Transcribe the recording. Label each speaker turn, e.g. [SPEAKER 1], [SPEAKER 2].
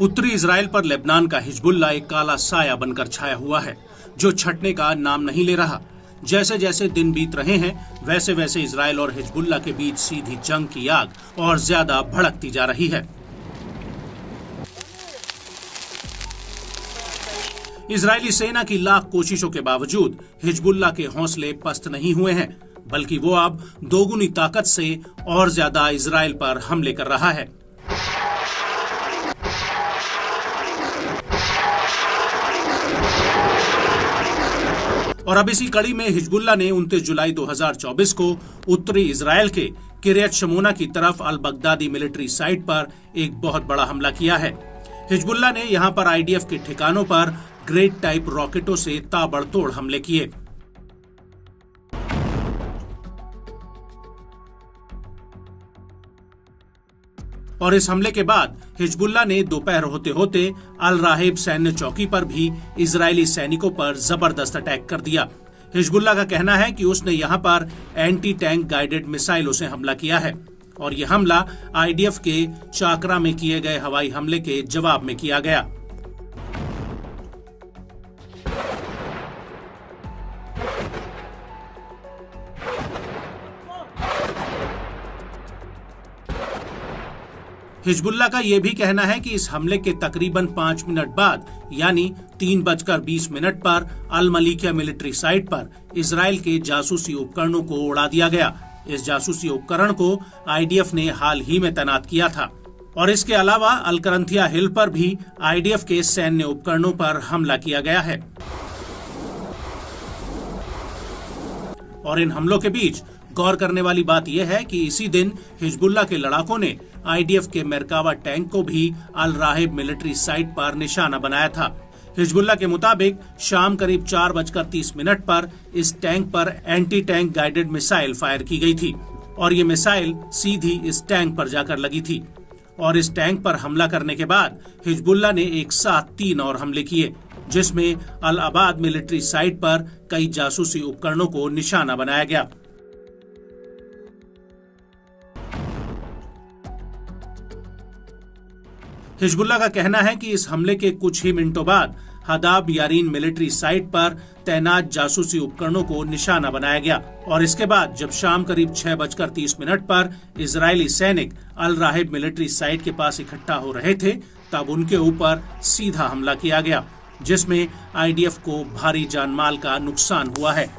[SPEAKER 1] उत्तरी इजराइल पर लेबनान का हिजबुल्लाह एक काला साया बनकर छाया हुआ है, जो छटने का नाम नहीं ले रहा। जैसे जैसे दिन बीत रहे हैं, वैसे वैसे इजराइल और हिजबुल्लाह के बीच सीधी जंग की आग और ज्यादा भड़कती जा रही है। इजरायली सेना की लाख कोशिशों के बावजूद हिजबुल्लाह के हौसले पस्त नहीं हुए हैं, बल्कि वो अब दोगुनी ताकत से और ज्यादा इजराइल पर हमले कर रहा है। और अब इसी कड़ी में हिजबुल्लाह ने 29 जुलाई 2024 को उत्तरी इजराइल के किर्यत शमोना की तरफ अल बगदादी मिलिट्री साइट पर एक बहुत बड़ा हमला किया है। हिजबुल्लाह ने यहां पर आईडीएफ के ठिकानों पर ग्रेड टाइप रॉकेटों से ताबड़तोड़ हमले किए। और इस हमले के बाद हिजबुल्लाह ने दोपहर होते होते अल राहिब सैन्य चौकी पर भी इजरायली सैनिकों पर जबरदस्त अटैक कर दिया। हिजबुल्लाह का कहना है कि उसने यहां पर एंटी टैंक गाइडेड मिसाइलों से हमला किया है और यह हमला आईडीएफ के चाकरा में किए गए हवाई हमले के जवाब में किया गया। हिजबुल्लाह का यह भी कहना है कि इस हमले के तकरीबन 5 मिनट बाद यानी 3:20 पर अल मलीकिया मिलिट्री साइट पर इजराइल के जासूसी उपकरणों को उड़ा दिया गया। इस जासूसी उपकरण को आईडीएफ ने हाल ही में तैनात किया था और इसके अलावा अल करंथिया हिल पर भी आईडीएफ के सैन्य उपकरणों पर हमला किया गया है। और इन हमलों के बीच गौर करने वाली बात यह है कि इसी दिन हिजबुल्लाह के लड़ाकों ने आईडीएफ के मेरकावा टैंक को भी अल राहिब मिलिट्री साइट पर निशाना बनाया था। हिजबुल्लाह के मुताबिक शाम करीब 4:30 पर इस टैंक पर anti tank guided missile fire की गई थी और ये मिसाइल सीधी इस टैंक पर जाकर लगी थी। और इस टैंक पर हमला करने के बाद हिजबुल्लाह ने एक साथ 3 और हमले किए, जिसमें अल अबाद मिलिट्री साइट पर कई जासूसी उपकरणों को निशाना बनाया गया। हिजबुल्लाह का कहना है कि इस हमले के कुछ ही मिनटों बाद हदाब यारीन मिलिट्री साइट पर तैनात जासूसी उपकरणों को निशाना बनाया गया और इसके बाद जब शाम करीब 6:30 पर इजरायली सैनिक अल राहिब मिलिट्री साइट के पास इकट्ठा हो रहे थे, तब उनके ऊपर सीधा हमला किया गया, जिसमें आईडीएफ को भारी जानमाल का नुकसान हुआ है।